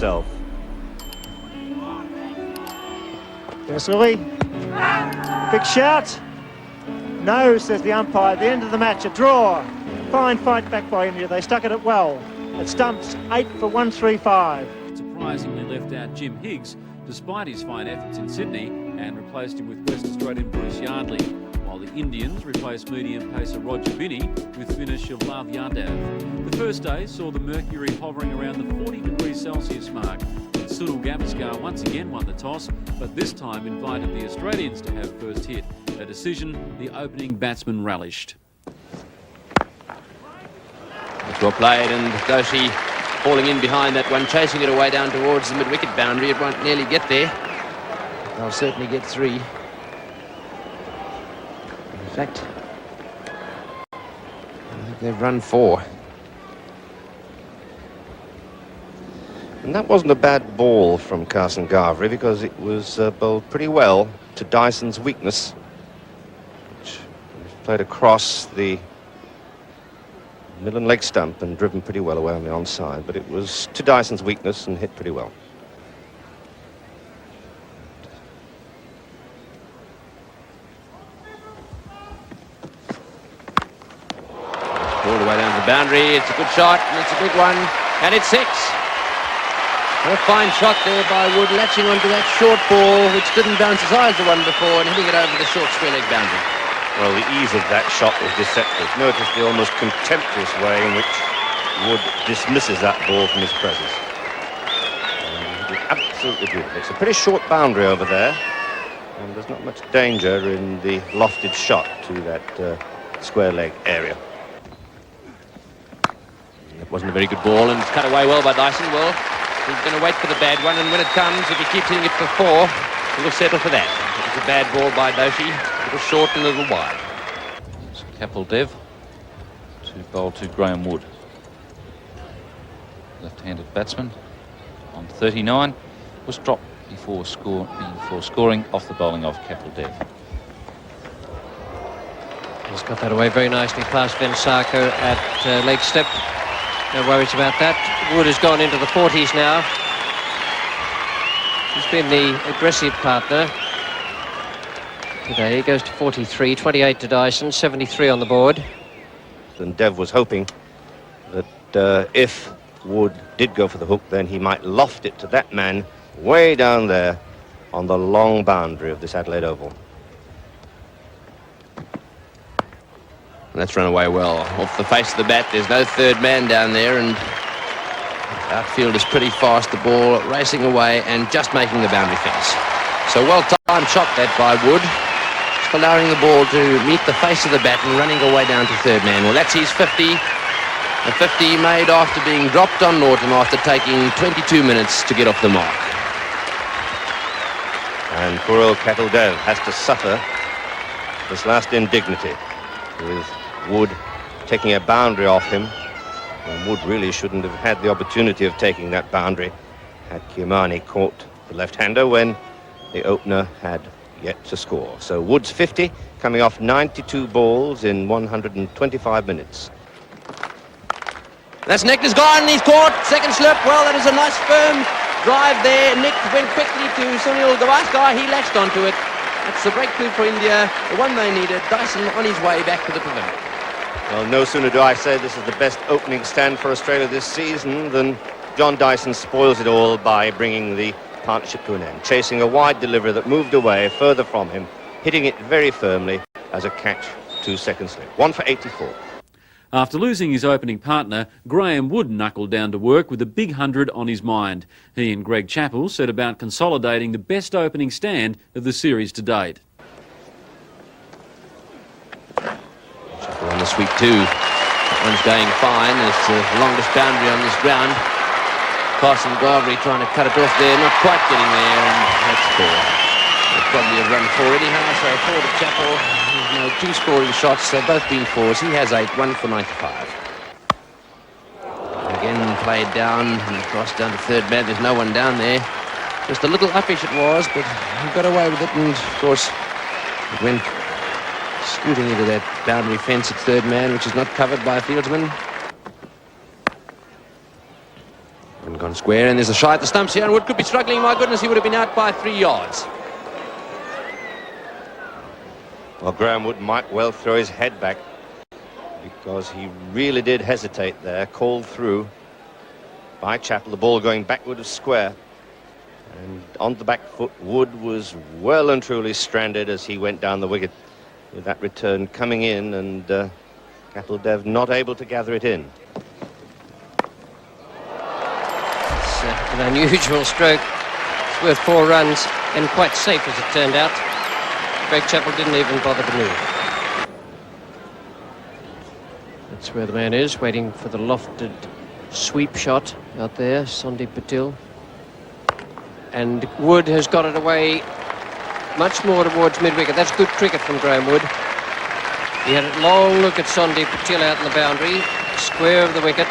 himself. There's Louis. Big shout. No, says the umpire. At the end of the match, a draw. Fine fight back by India. They stuck at it well. It stumps 8 for 135. Surprisingly left out Jim Higgs, despite his fine efforts in Sydney, and replaced him with West Australian Bruce Yardley, while the Indians replaced medium pacer Roger Binney with finish of Lav Yadav. The first day saw the mercury hovering around the 40 degrees Celsius mark. Sunil Gavaskar once again won the toss, but this time invited the Australians to have first hit, a decision the opening batsman relished. It's well played, and Doshi falling in behind that one, chasing it away down towards the mid-wicket boundary. It won't nearly get there. They'll certainly get 3. In fact, I think they've run 4. And that wasn't a bad ball from Carson Garvery, because it was bowled pretty well to Dyson's weakness, which played across the middle and leg stump and driven pretty well away on the onside. But it was to Dyson's weakness and hit pretty well. All the way down the boundary. It's a good shot, and it's a big one, and it's 6. And a fine shot there by Wood, latching onto that short ball, which didn't bounce as high as the one before, and hitting it over the short square leg boundary. Well, the ease of that shot was deceptive. Notice the almost contemptuous way in which Wood dismisses that ball from his presence. He did absolutely beautiful. It's a pretty short boundary over there, and there's not much danger in the lofted shot to that square leg area. It wasn't a very good ball, and it's cut away well by Dyson. Well, he's going to wait for the bad one, and when it comes, if he keeps hitting it for 4, he'll settle for that. It's a bad ball by Doshi, a little short and a little wide. It's Chappell Dev to bowl to Graeme Wood. Left-handed batsman on 39 was dropped before scoring off the bowling of Chappell Dev. He's got that away very nicely past Ben Sarko at leg step. No worries about that. Wood has gone into the 40s now. He's been the aggressive partner today. He goes to 43, 28 to Dyson, 73 on the board. And Dev was hoping that if Wood did go for the hook, then he might loft it to that man way down there on the long boundary of this Adelaide Oval. That's run away well. Off the face of the bat, there's no third man down there, and the outfield is pretty fast. The ball racing away and just making the boundary fence. So well-timed shot that by Wood, just allowing the ball to meet the face of the bat and running away down to third man. Well, that's his 50. A 50 made after being dropped on Norton after taking 22 minutes to get off the mark. And poor old Chappell Dev has to suffer this last indignity, with Wood taking a boundary off him. And Wood really shouldn't have had the opportunity of taking that boundary had Kiamani caught the left-hander when the opener had yet to score. So Wood's 50, coming off 92 balls in 125 minutes. That's Nick has gone, he's caught, second slip. Well, that is a nice firm drive there. Nick went quickly to Sunil Gavaskar, he latched onto it. That's the breakthrough for India, the one they needed. Dyson on his way back to the pavilion. Well, no sooner do I say this is the best opening stand for Australia this season than John Dyson spoils it all by bringing the partnership to an end, chasing a wide delivery that moved away further from him, hitting it very firmly as a catch to second slip. 1 for 84. After losing his opening partner, Graeme Wood knuckled down to work with a big 100 on his mind. He and Greg Chappell set about consolidating the best opening stand of the series to date. Chappell on the sweep too. That one's going fine. It's the longest boundary on this ground. Carson Garvery trying to cut it off there, not quite getting there, and that's 4. They'll probably have run 4 anyhow, so 4 to Chappell. There's no 2 scoring shots, they've both been 4s. He has 8, 1 for 95. Again played down and across down to third man. There's no one down there. Just a little uppish it was, but he got away with it, and of course it went scooting into that boundary fence at third man, which is not covered by a fieldsman. And gone One square, and there's a shot at the stumps here, and Wood could be struggling. My goodness, he would have been out by 3 yards. Well, Graeme Wood might well throw his head back, because he really did hesitate there, called through by Chappell, the ball going backward of square. And on the back foot, Wood was well and truly stranded as he went down the wicket, with that return coming in, and Chappell Dev not able to gather it in. It's an unusual stroke. It's worth 4 runs, and quite safe as it turned out. Greg Chappell didn't even bother to move. That's where the man is, waiting for the lofted sweep shot out there, Sandeep Patil. And Wood has got it away much more towards mid-wicket. That's good cricket from Graeme Wood. He had a long look at Sandeep Patil out in the boundary, square of the wicket,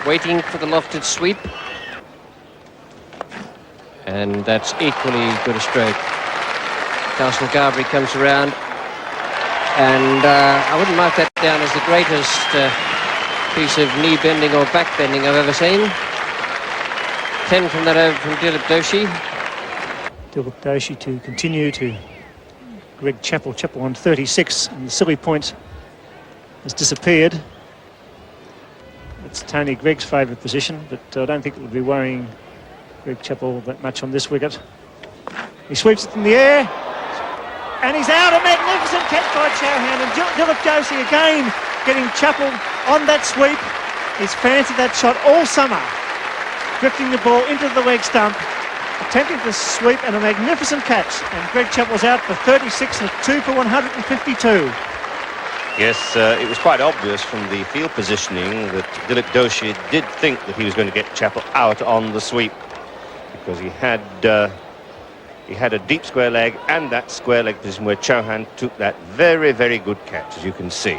waiting for the lofted sweep. And that's equally good a stroke. Castle Garbary comes around, and I wouldn't mark that down as the greatest piece of knee bending or back bending I've ever seen. 10 from that over from Dilip Doshi. Dilip Doshi to continue to Greg Chappell. Chappell on 36, and the silly point has disappeared. It's Tony Gregg's favourite position, but I don't think it would be worrying Greg Chappell that much on this wicket. He sweeps it in the air, and he's out. A magnificent catch by Chauhan, and Dilip Doshi again getting Chappell on that sweep. He's fancied that shot all summer, drifting the ball into the leg stump, attempting to sweep, and a magnificent catch. And Greg Chappell's out for 36 and 2 for 152. Yes, it was quite obvious from the field positioning that Dilip Doshi did think that he was going to get Chappell out on the sweep, because he had a deep square leg and that square leg position where Chauhan took that very, very good catch, as you can see.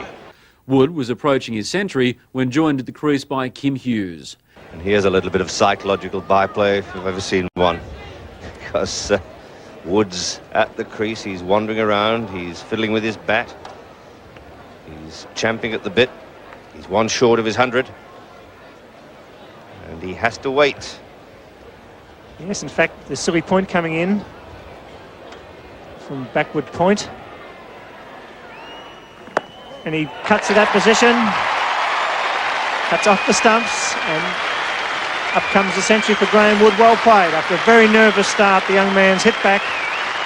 Wood was approaching his century when joined at the crease by Kim Hughes. And here's a little bit of psychological byplay, if you've ever seen one, because Wood's at the crease, he's wandering around, he's fiddling with his bat, he's champing at the bit, he's 1 short of his 100, and he has to wait. Yes, in fact, the silly point coming in from backward point. And he cuts to that position, cuts off the stumps, and up comes the century for Graeme Wood. Well played. After a very nervous start, the young man's hit back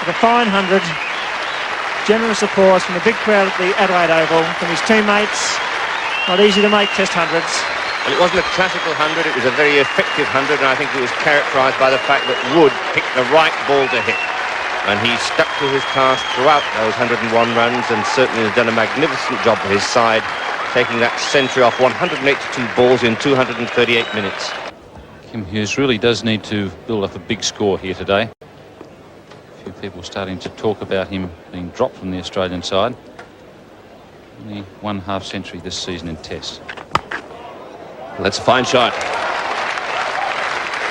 with a fine 100. Generous applause from the big crowd at the Adelaide Oval, from his teammates. Not easy to make test 100s. Well, it wasn't a classical 100, it was a very effective 100, and I think it was characterised by the fact that Wood picked the right ball to hit. And he stuck to his task throughout those 101 runs, and certainly has done a magnificent job for his side, taking that century off 182 balls in 238 minutes. Kim Hughes really does need to build up a big score here today. A few people starting to talk about him being dropped from the Australian side. Only 1 half century this season in Tests. Well, that's a fine shot.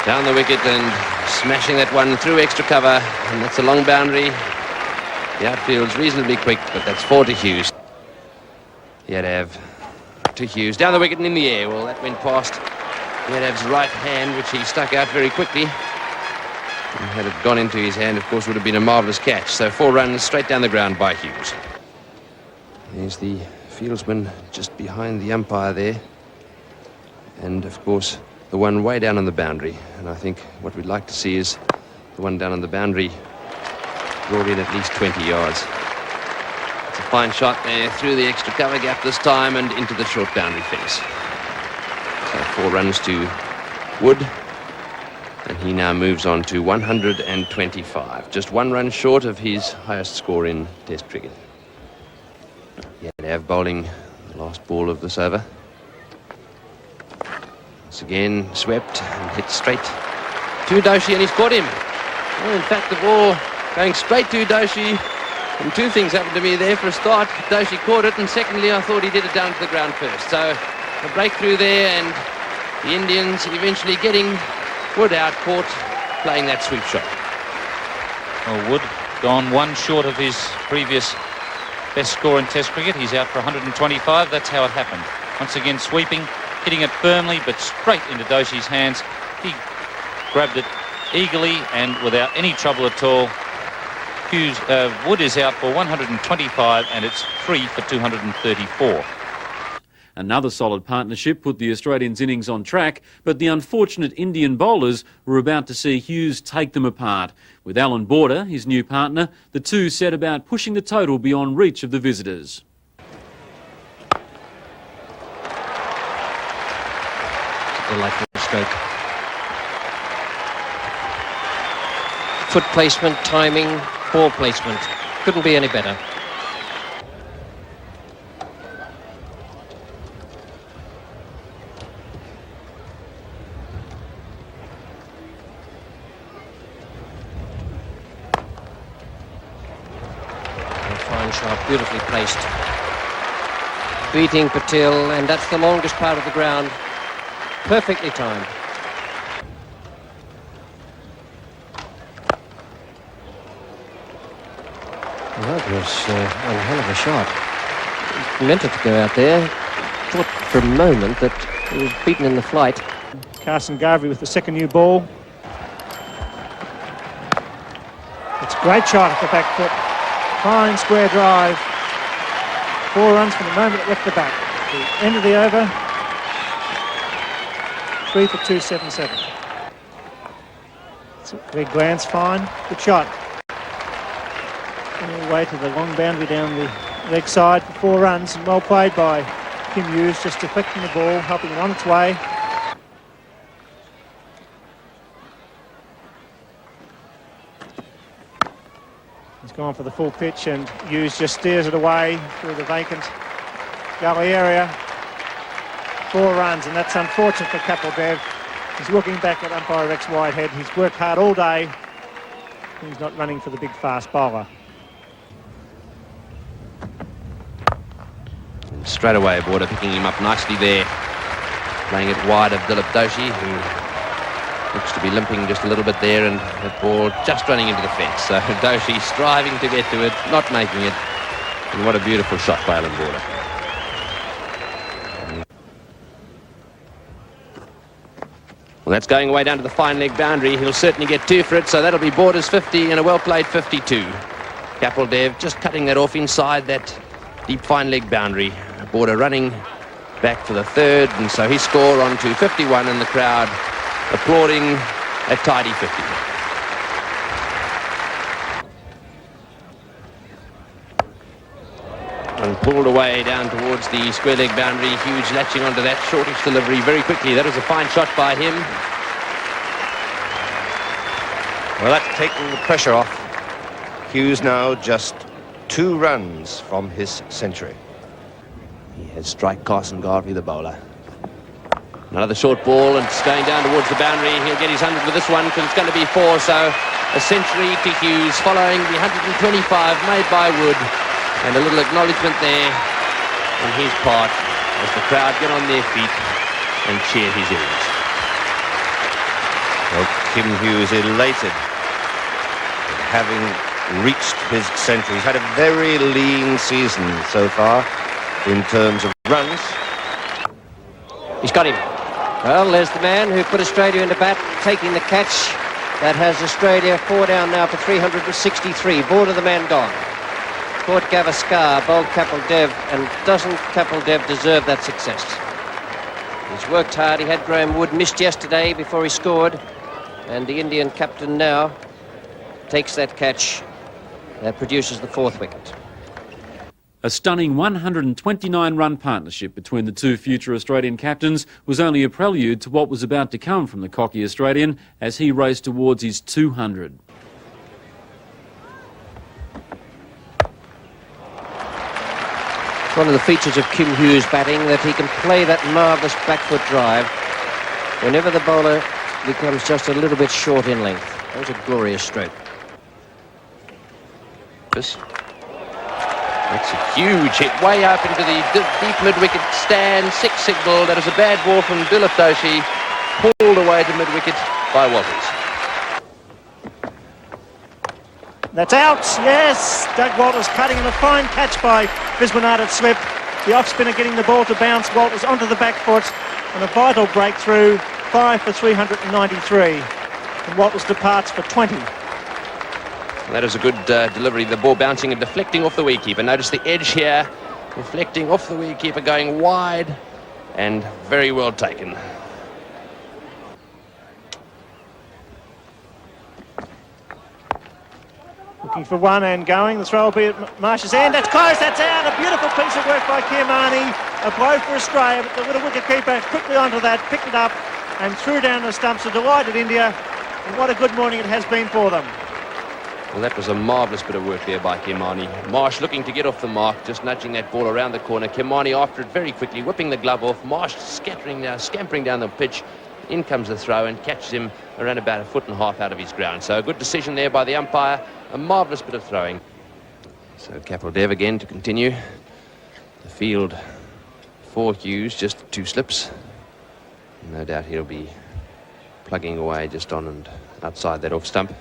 Down the wicket and smashing that one through extra cover, and that's a long boundary. The outfield's reasonably quick, but that's 4 to Hughes. Yadav to Hughes, down the wicket and in the air. Well, that went past Yadav's right hand, which he stuck out very quickly. And had it gone into his hand, of course, would have been a marvellous catch. So 4 runs straight down the ground by Hughes. There's the fieldsman just behind the umpire there. And, of course, the one way down on the boundary. And I think what we'd like to see is the one down on the boundary brought in at least 20 yards. It's a fine shot there through the extra cover gap this time and into the short boundary fence. So 4 runs to Wood. And he now moves on to 125. Just 1 run short of his highest score in Test cricket. Yadav bowling the last ball of this over. Once again swept and hit straight to Doshi, and he's caught him. Well, in fact, the ball going straight to Doshi, and 2 things happened to me there. For a start, Doshi caught it, and secondly, I thought he did it down to the ground first. So a breakthrough there, and the Indians eventually getting Wood out, caught playing that sweep shot. Well, Wood gone 1 short of his previous best score in Test cricket. He's out for 125. That's how it happened. Once again sweeping, hitting it firmly but straight into Doshi's hands. He grabbed it eagerly and without any trouble at all. Wood is out for 125 and it's 3 for 234. Another solid partnership put the Australians' innings on track, but the unfortunate Indian bowlers were about to see Hughes take them apart. With Alan Border, his new partner, the two set about pushing the total beyond reach of the visitors. Delightful stroke. Foot placement, timing, ball placement. Couldn't be any better. Fine shot, beautifully placed. Beating Patil, and that's the longest part of the ground. Perfectly timed. Well, that was a hell of a shot. He meant it to go out there. Thought for a moment that he was beaten in the flight. Carson Garvey with the second new ball. It's a great shot at the back foot. Fine square drive. 4 runs from the moment it left the bat. The end of the over. 3 for 277. It's a big glance, fine. Good shot. All the way to the long boundary down the leg side for 4 runs, and well played by Kim Hughes, just deflecting the ball, helping it on its way. He's gone for the full pitch, and Hughes just steers it away through the vacant gully area. 4 runs, and that's unfortunate for Chappell. He's looking back at umpire Rex Whitehead. He's worked hard all day. He's not running for the big fast bowler. Straight away, Border picking him up nicely there. Playing it wide of Dilip Doshi, who looks to be limping just a little bit there, and the ball just running into the fence. So Doshi striving to get to it, not making it. And what a beautiful shot by Alan Border. Well, that's going away down to the fine leg boundary. He'll certainly get 2 for it, so that'll be Border's 50 and a well-played 52. Chappell just cutting that off inside that deep fine leg boundary. Border running back for the 3rd, and so his score on to 51, and the crowd applauding a tidy 50. And pulled away down towards the square leg boundary. Hughes latching onto that shortish delivery very quickly. That was a fine shot by him. Well, that's taking the pressure off. Hughes now just 2 runs from his century. He has strike Carson Garvey, the bowler. Another short ball, and it's going down towards the boundary. He'll get his 100 with this one, because it's going to be 4, so a century to Hughes, following the 125 made by Wood, and a little acknowledgement there on his part as the crowd get on their feet and cheer his innings. Well, Kim Hughes elated, having reached his century. He's had a very lean season so far in terms of runs. He's got him. Well, there's the man who put Australia into bat, taking the catch. That has Australia 4 down now for 363. Border the man gone. Caught Gavaskar, bowled Chappell, and doesn't Chappell deserve that success? He's worked hard. He had Graeme Wood missed yesterday before he scored, and the Indian captain now takes that catch that produces the 4th wicket. A stunning 129-run partnership between the two future Australian captains was only a prelude to what was about to come from the cocky Australian as he raced towards his 200. It's one of the features of Kim Hughes' batting, that he can play that marvellous back foot drive whenever the bowler becomes just a little bit short in length. That was a glorious stroke. That's a huge hit, way up into the deep mid-wicket stand. 6 signal. That is a bad ball from Dilip Doshi, pulled away to mid-wicket by Walters. That's out, yes! Doug Walters cutting, and a fine catch by Viswanath at slip. The off-spinner getting the ball to bounce Walters onto the back foot, and a vital breakthrough. 5 for 393. And Walters departs for 20. That is a good delivery. The ball bouncing and deflecting off the wicketkeeper. Notice the edge here, deflecting off the wicketkeeper, going wide, and very well taken. Looking for one and going. The throw will be at Marsh's end. That's close. That's out. A beautiful piece of work by Kirmani. A blow for Australia, but the little wicketkeeper quickly onto that, picked it up, and threw down the stumps. A delighted India. And what a good morning it has been for them. Well, that was a marvellous bit of work there by Kirmani. Marsh looking to get off the mark, just nudging that ball around the corner. Kirmani after it very quickly, whipping the glove off. Marsh scampering down the pitch. In comes the throw and catches him around about 1.5 feet out of his ground. So a good decision there by the umpire. A marvellous bit of throwing. So Chappell Dev again to continue. The field for Hughes, just 2 slips. No doubt he'll be plugging away just on and outside that off stump,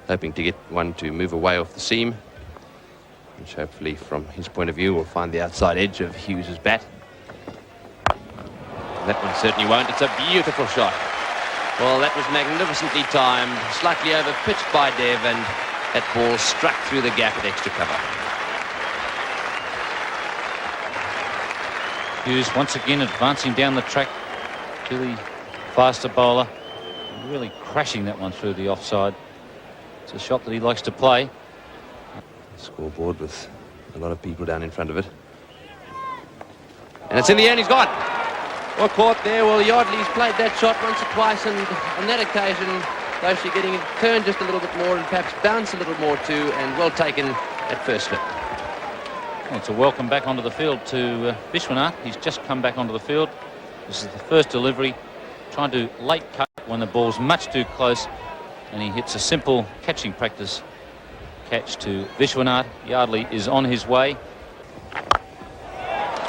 hoping to get one to move away off the seam, which hopefully from his point of view will find the outside edge of Hughes's bat. That one certainly won't. It's a beautiful shot. Well, that was magnificently timed, slightly over pitched by Dev, and that ball struck through the gap at extra cover. Hughes once again advancing down the track to the faster bowler, really crashing that one through the offside. It's a shot that he likes to play. Scoreboard with a lot of people down in front of it. And it's in the end, he's gone. Well caught there. Well, Yardley's played that shot once or twice, and on that occasion, Doshi getting it turned just a little bit more and perhaps bounce a little more too, and well taken at first slip. Well, it's a welcome back onto the field to Viswanath. He's just come back onto the field. This is the first delivery, trying to late cut when the ball's much too close, and he hits a simple catching practice catch to Viswanath. Yardley is on his way.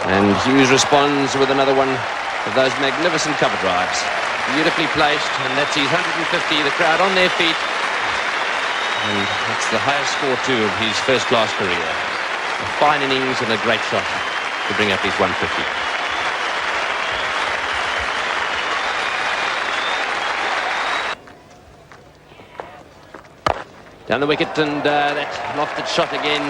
And Hughes responds with another one of those magnificent cover drives. Beautifully placed, and that's his 150, the crowd on their feet. And that's the highest score too of his first-class career. A fine innings and a great shot to bring up his 150. Down the wicket, and that lofted shot again,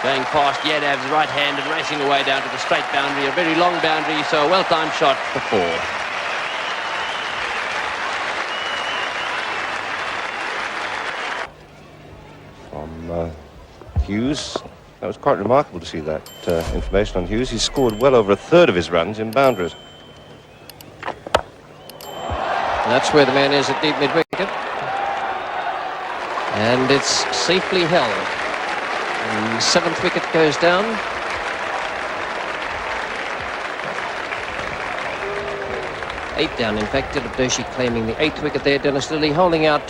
going past Yadav's right hand and racing away down to the straight boundary, a very long boundary, so a well-timed shot for 4. From Hughes, that was quite remarkable to see that information on Hughes. He's scored well over 1/3 of his runs in boundaries. That's where the man is at deep mid-wicket. And it's safely held. And 7th wicket goes down. Eight down, in fact. Dilip Doshi claiming the 8th wicket there. Dennis Lillee holding out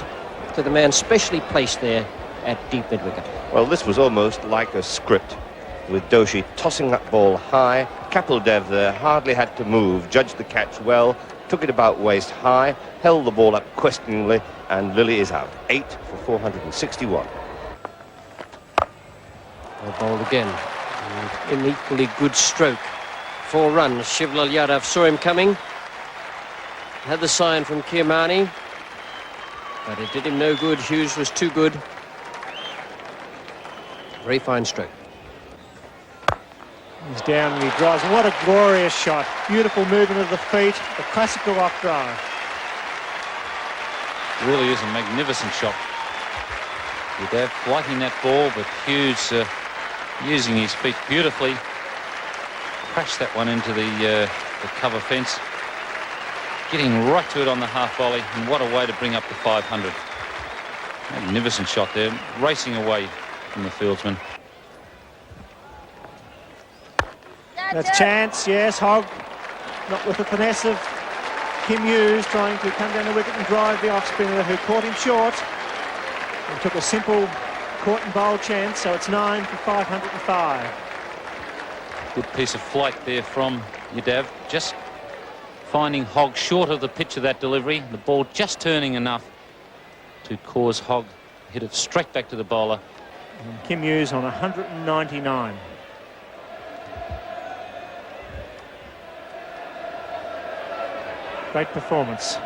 to the man specially placed there at deep mid-wicket. Well, this was almost like a script, with Doshi tossing that ball high. Chappell Dev there hardly had to move, judged the catch well, took it about waist high, held the ball up questioningly, and Lillee is out. 8 for 461. Well bowled again. An equally good stroke. 4 runs. Shivlal Yadav saw him coming. Had the sign from Kirmani, but it did him no good. Hughes was too good. Very fine stroke. He's down and he drives. What a glorious shot. Beautiful movement of the feet. A classical off drive. Really is a magnificent shot. Yadav liking that ball, but Hughes using his feet beautifully. Crashed that one into the cover fence. Getting right to it on the half volley, and what a way to bring up the 500. Magnificent shot there, racing away from the fieldsman. That's chance, yes. Hogg not with the finesse of Kim Hughes, trying to come down the wicket and drive the off-spinner who caught him short. And took a simple caught and bowl chance, so it's 9 for 505. Good piece of flight there from Yadav, just finding Hogg short of the pitch of that delivery. The ball just turning enough to cause Hogg hit it straight back to the bowler. And Kim Hughes on 199. Great performance.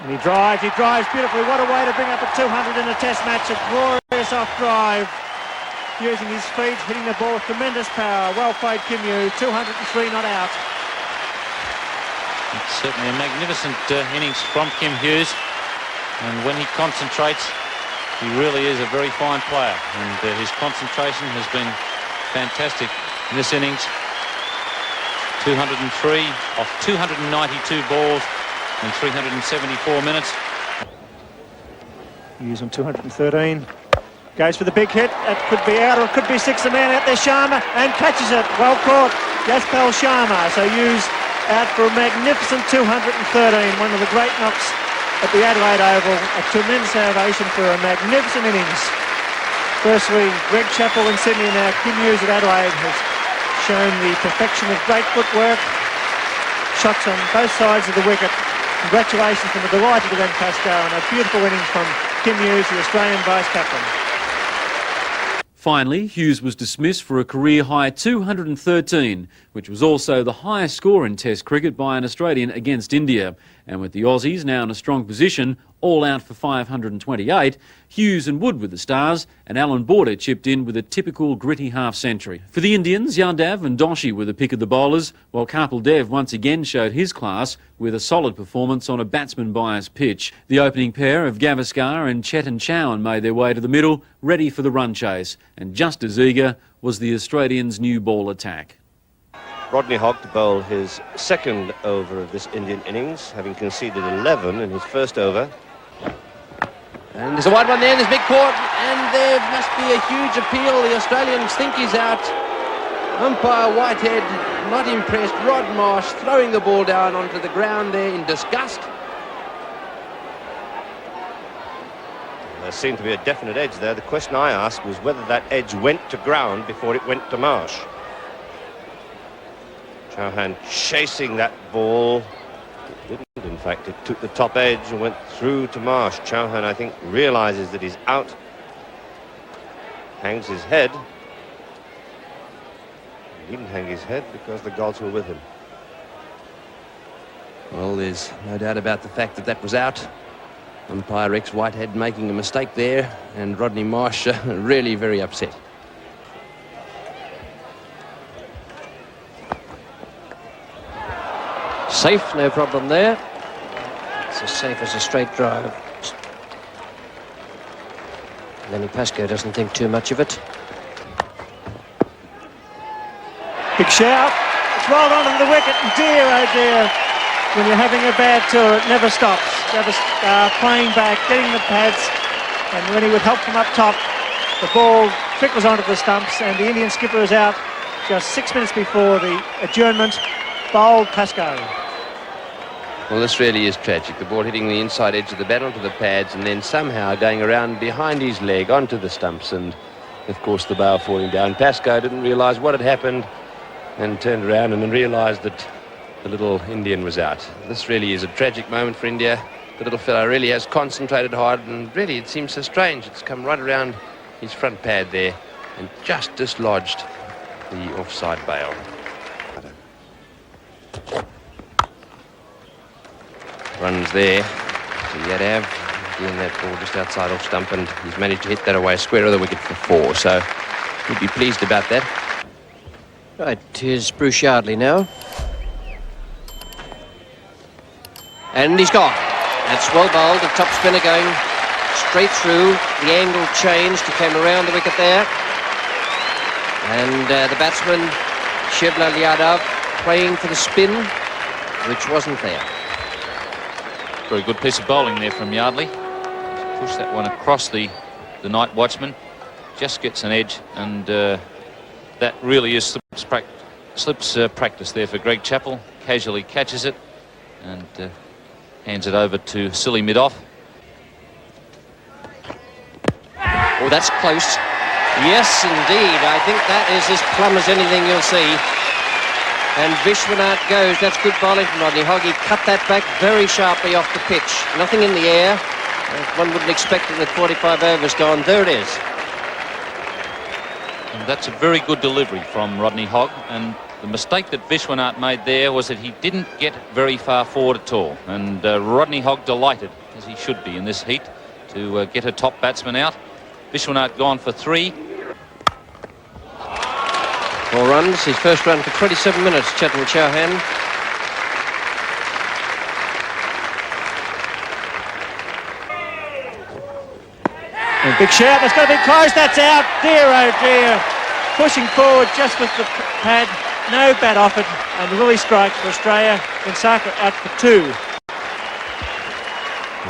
And he drives beautifully. What a way to bring up a 200 in a test match. A glorious off drive. Using his feet, hitting the ball with tremendous power. Well played, Kim Hughes. 203 not out. It's certainly a magnificent innings from Kim Hughes. And when he concentrates, he really is a very fine player. And his concentration has been fantastic in this innings. 203 off 292 balls in 374 minutes. Hughes on 213. Goes for the big hit. It could be out or it could be six. A man out there, Sharma, and catches it. Well caught. Chappell Sharma. So Hughes out for a magnificent 213. One of the great knocks at the Adelaide Oval. A tremendous ovation for a magnificent innings. Firstly, Greg Chappell in Sydney, and now Kim Hughes at Adelaide has shown the perfection of great footwork. Shots on both sides of the wicket. Congratulations from the delighted Glenn Pascoe, and a beautiful innings from Kim Hughes, the Australian vice-captain. Finally, Hughes was dismissed for a career-high 213, which was also the highest score in Test cricket by an Australian against India. And with the Aussies now in a strong position, all out for 528, Hughes and Wood were the stars, and Alan Border chipped in with a typical gritty half-century. For the Indians, Yadav and Doshi were the pick of the bowlers, while Kapil Dev once again showed his class with a solid performance on a batsman-biased pitch. The opening pair of Gavaskar and Chetan Chauhan made their way to the middle, ready for the run chase, and just as eager was the Australians' new ball attack. Rodney Hogg to bowl his second over of this Indian innings, having conceded 11 in his first over. And there's a wide one there, and there's big court, and there must be a huge appeal. The Australians think he's out. Umpire Whitehead not impressed. Rod Marsh throwing the ball down onto the ground there in disgust. There seemed to be a definite edge there. The question I asked was whether that edge went to ground before it went to Marsh. Chauhan chasing that ball. It didn't, in fact. It took the top edge and went through to Marsh. Chauhan, I think, realises that he's out. Hangs his head. He didn't hang his head because the gods were with him. Well, there's no doubt about the fact that that was out. Umpire Rex Whitehead making a mistake there, and Rodney Marsh really very upset. Safe, no problem there. It's as safe as a straight drive. Lenny Pascoe doesn't think too much of it. Big shout. It's rolled onto the wicket, and dear, oh dear, when you're having a bad tour, it never stops. Playing back, getting the pads, and when he would help from up top, the ball trickles onto the stumps, and the Indian skipper is out just 6 minutes before the adjournment. Bowled Pascoe. Well, this really is tragic. The ball hitting the inside edge of the bat onto the pads and then somehow going around behind his leg onto the stumps, and of course the bail falling down. Pascoe didn't realise what had happened and turned around and then realised that the little Indian was out. This really is a tragic moment for India. The little fellow really has concentrated hard, and really it seems so strange. It's come right around his front pad there and just dislodged the offside bail. Runs there to Yadav, getting that ball just outside off stump, and he's managed to hit that away square of the wicket for 4, so he'd be pleased about that. Right, here's Bruce Yardley now. And he's gone. That's well bowled, the top spinner going straight through. The angle changed, he came around the wicket there. And the batsman, Shivlal Yadav, playing for the spin, which wasn't there. Very good piece of bowling there from Yardley. Push that one across the night watchman. Just gets an edge, and that really is slips practice there for Greg Chappell. Casually catches it and hands it over to silly mid-off. Oh, that's close. Yes, indeed. I think that is as plumb as anything you'll see. And Viswanath goes. That's good bowling from Rodney Hogg. He cut that back very sharply off the pitch. Nothing in the air. One wouldn't expect it with 45 overs gone. There it is. And that's a very good delivery from Rodney Hogg, and The mistake that Viswanath made there was that he didn't get very far forward at all. And Rodney Hogg delighted, as he should be in this heat, to get a top batsman out. Viswanath gone for 3. 4 runs, his first run for 27 minutes, Chetan Chauhan. And big shout, that's got to be close, that's out. Dear, oh dear. Pushing forward just with the pad, no bat offered, and Willie strikes for Australia. Bensaka out for 2.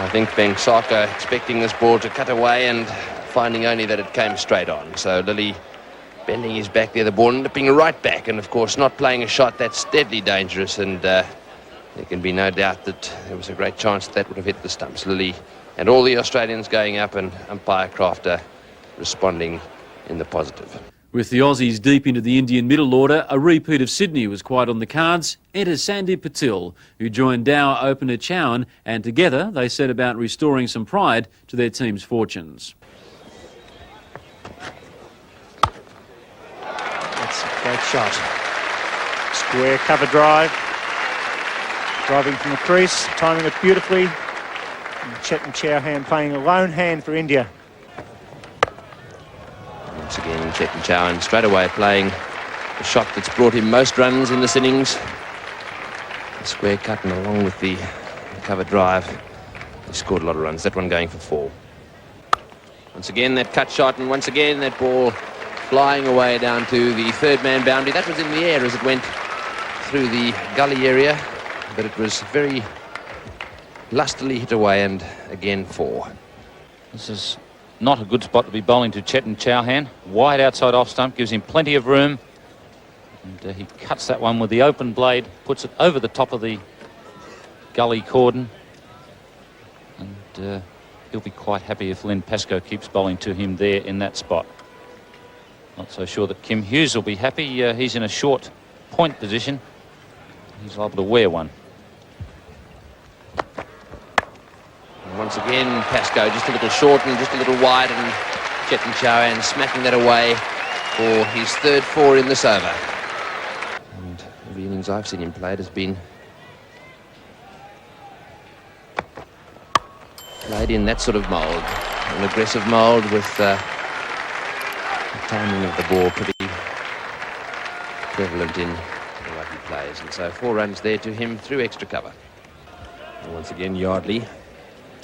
I think Bensaka expecting this ball to cut away and finding only that it came straight on. So Lilly bending his back there, the ball nipping right back, and of course not playing a shot that's deadly dangerous, and there can be no doubt that there was a great chance that would have hit the stumps. Lilly and all the Australians going up, and umpire Crafter responding in the positive. With the Aussies deep into the Indian middle order, a repeat of Sydney was quite on the cards. Enters Sandeep Patil, who joined Dow opener Chauhan, and together they set about restoring some pride to their team's fortunes. That's a great shot. Square cover drive. Driving from the crease, timing it beautifully. And Chetan Chauhan playing a lone hand for India. Once again, Chetan Chauhan straight away playing the shot that's brought him most runs in this innings. The square cut, and along with the cover drive, he scored a lot of runs. That one going for 4. Once again, that cut shot, and once again, that ball flying away down to the third man boundary. That was in the air as it went through the gully area, but it was very lustily hit away, and again 4. This is not a good spot to be bowling to Chetan Chauhan. Wide outside off stump, gives him plenty of room. And he cuts that one with the open blade, puts it over the top of the gully cordon. And he'll be quite happy if Len Pascoe keeps bowling to him there in that spot. Not so sure that Kim Hughes will be happy. He's in a short point position. He's liable to wear one. And once again, Pascoe just a little short and just a little wide, and Chetan Chauhan smacking that away for his 3rd 4 in this over. And every innings I've seen him play has been played in that sort of mould, an aggressive mould with the timing of the ball pretty prevalent in the way he plays. And so 4 runs there to him through extra cover. And once again, Yardley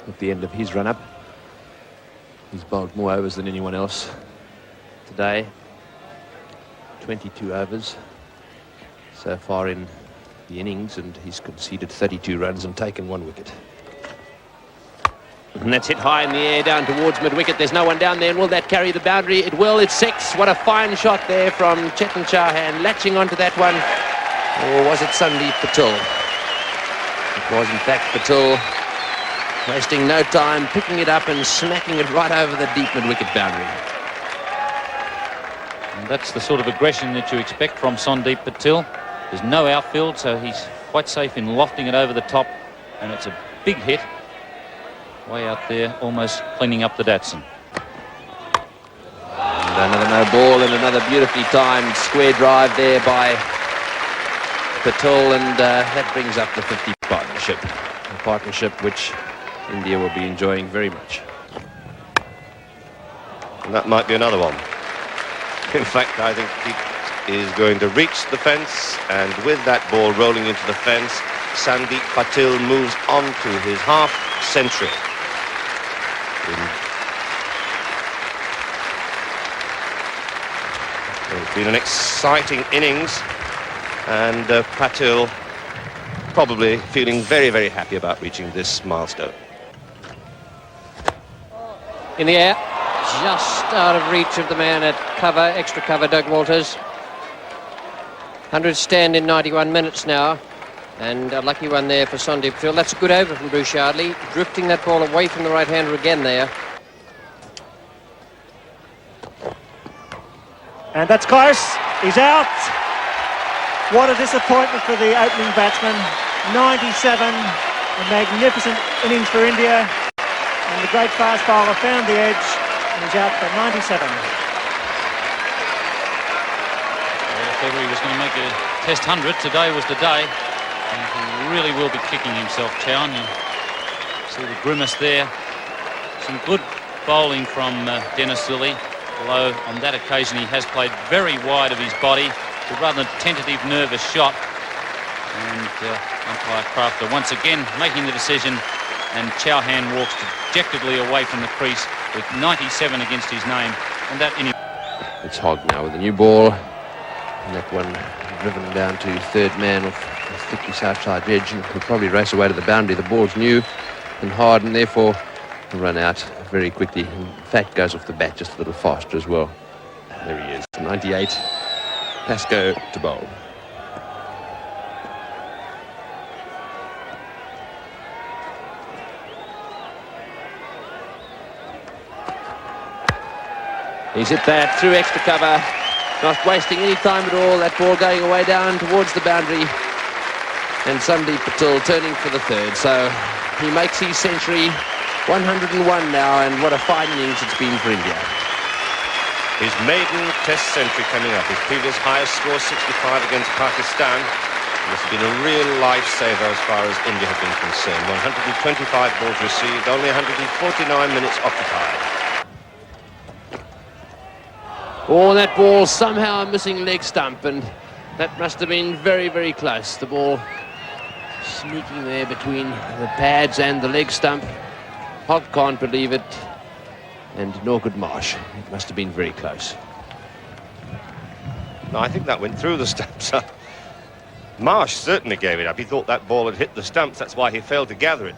at the end of his run-up. He's bowled more overs than anyone else today. 22 overs so far in the innings, and he's conceded 32 runs and taken 1 wicket. And that's hit high in the air down towards mid-wicket. There's no one down there, and will that carry the boundary? It will. It's 6. What a fine shot there from Chetan Chauhan, latching onto that one. Or was it Sandeep Patil? It was in fact Patil, wasting no time, picking it up and smacking it right over the deep mid-wicket boundary. And that's the sort of aggression that you expect from Sandeep Patil. There's no outfield, so he's quite safe in lofting it over the top, and it's a big hit way out there, almost cleaning up the Datsun. And another no ball, and another beautifully timed square drive there by Patil, and that brings up the 50 partnership, a partnership which India will be enjoying very much. And that might be another one. In fact, I think he is going to reach the fence, and with that ball rolling into the fence, Sandeep Patil moves on to his half century. It's been an exciting innings, and Patil probably feeling very, very happy about reaching this milestone. In the air, just out of reach of the man at cover, extra cover, Doug Walters. 100 stand in 91 minutes now, and a lucky one there for Sandeep Patil. That's a good over from Bruce Yardley, drifting that ball away from the right-hander again there. And that's close. He's out. What a disappointment for the opening batsman. 97, a magnificent innings for India. And the great fast bowler found the edge, and he's out for 97. whether he was going to make a Test 100. Today was the day. And he really will be kicking himself, Chow. And you see the grimace there. Some good bowling from Dennis Lilly, although on that occasion he has played very wide of his body. It's a rather tentative, nervous shot. And umpire Crafter once again making the decision, and Chauhan walks dejectedly away from the crease with 97 against his name. And that inning. It's Hogg now with a new ball. And that one driven down to third man off the thickest outside edge, and could probably race away to the boundary. The ball's new and hard, and therefore will run out very quickly. In fact, goes off the bat just a little faster as well. There he is, 98. Pascoe to bowl. He's hit that through extra cover, not wasting any time at all. That ball going away down towards the boundary, and Sandeep Patil turning for the third. So he makes his century, 101 now, and what a fine innings it's been for India. His maiden Test century coming up. His previous highest score, 65 against Pakistan. This has been a real lifesaver as far as India have been concerned. 125 balls received, only 149 minutes occupied. Oh, that ball somehow a missing leg stump, and that must have been very, very close. The ball sneaking there between the pads and the leg stump. Hogg can't believe it, and nor could Marsh. It must have been very close. No, I think that went through the stumps. Marsh certainly gave it up. He thought that ball had hit the stumps. That's why he failed to gather it.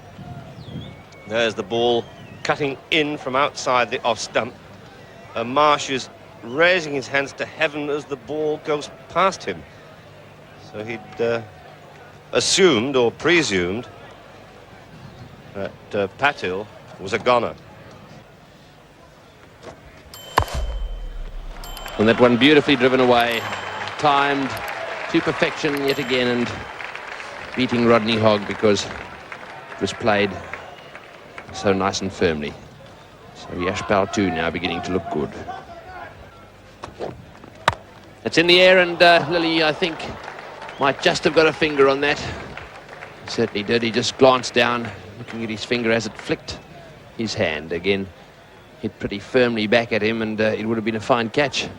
There's the ball cutting in from outside the off stump. Marsh is raising his hands to heaven as the ball goes past him. So he'd assumed or presumed that Patil was a goner. And that one beautifully driven away, timed to perfection yet again, and beating Rodney Hogg because it was played so nice and firmly. So Yashpal too now beginning to look good. It's in the air, and Lilly, I think, might just have got a finger on that. Certainly did. He just glanced down, looking at his finger as it flicked his hand. Again, hit pretty firmly back at him, and it would have been a fine catch.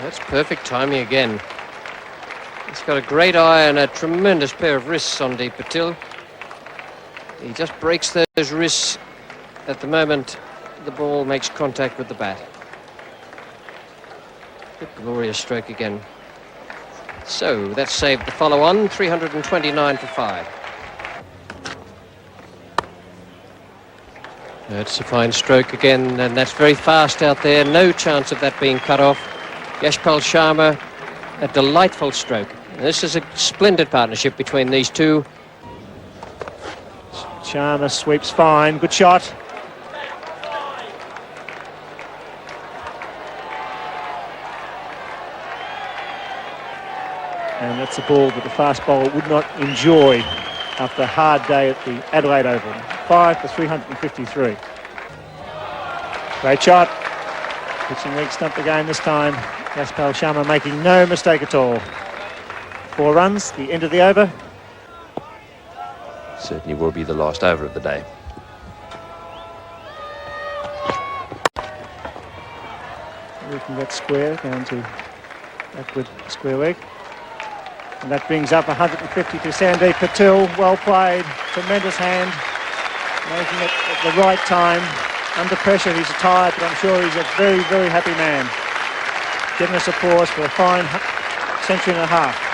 That's perfect timing again. He's got a great eye and a tremendous pair of wrists on Sandeep Patil. He just breaks those wrists at the moment the ball makes contact with the bat. Good glorious stroke again. So that saved the follow-on, 329 for 5. That's a fine stroke again, and that's very fast out there. No chance of that being cut off. Yashpal Sharma, a delightful stroke. This is a splendid partnership between these two. Sharma sweeps fine, good shot. And that's a ball that the fast bowler would not enjoy after a hard day at the Adelaide Oval. 5 for 353. Great shot. Pitching leg stump again this time. Yashpal Sharma making no mistake at all. 4 runs, the end of the over. Certainly will be the last over of the day. Working that square down to backward square leg. And that brings up 150 to Sandeep Patil. Well played, tremendous hand, making it at the right time. Under pressure, he's tired, but I'm sure he's a very, very happy man. Generous applause for a fine century and a half.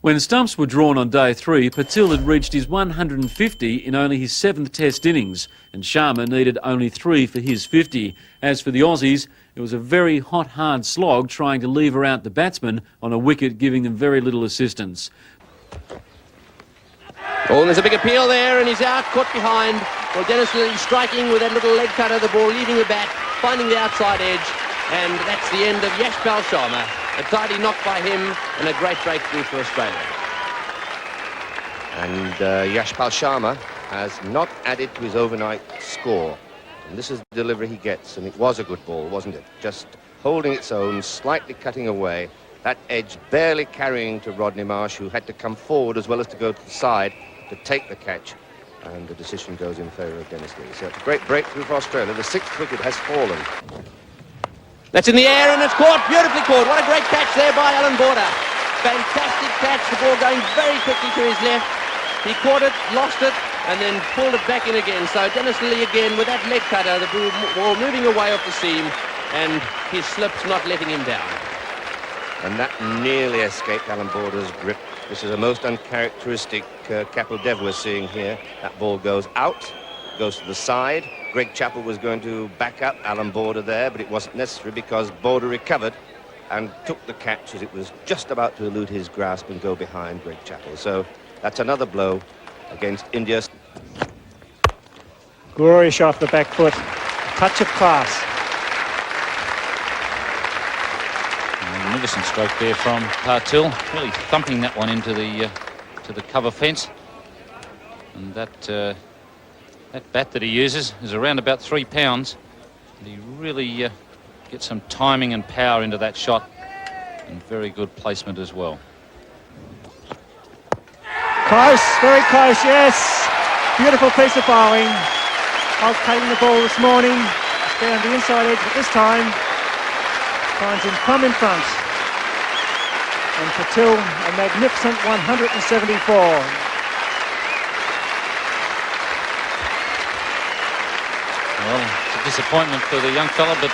When stumps were drawn on day 3, Patil had reached his 150 in only his 7th Test innings, and Sharma needed only 3 for his 50. As for the Aussies, it was a very hot, hard slog trying to lever out the batsmen on a wicket, giving them very little assistance. Oh, and there's a big appeal there, and he's out, caught behind. Well, Dennis Lilly striking with that little leg cutter, the ball leaving the bat, finding the outside edge, and that's the end of Yashpal Sharma. A tidy knock by him and a great breakthrough for Australia. And Yashpal Sharma has not added to his overnight score. And this is the delivery he gets, and it was a good ball, wasn't it? Just holding its own, slightly cutting away. That edge barely carrying to Rodney Marsh, who had to come forward as well as to go to the side to take the catch. And the decision goes in favour of Dennis Lee. So it's a great breakthrough for Australia. The 6th wicket has fallen. That's in the air and it's caught, beautifully caught. What a great catch there by Alan Border. Fantastic catch, the ball going very quickly to his left. He caught it, lost it, and then pulled it back in again. So Dennis Lee again with that leg cutter, the ball moving away off the seam, and his slips not letting him down. And that nearly escaped Alan Border's grip. This is a most uncharacteristic Chappell Dev we're seeing here. That ball goes out, goes to the side. Greg Chappell was going to back up Alan Border there, but it wasn't necessary because Border recovered and took the catch as it was just about to elude his grasp and go behind Greg Chappell. So that's another blow against India. Glorious off the back foot. Touch of class. Magnificent stroke there from Patil, really thumping that one into the to the cover fence. And that bat that he uses is around about 3 pounds. And he really gets some timing and power into that shot, and very good placement as well. Close, very close, yes. Beautiful piece of bowling. Holt taking the ball this morning. Found the inside edge, but this time finds him plumb in front. And Patil, a magnificent 174. Well, it's a disappointment for the young fella, but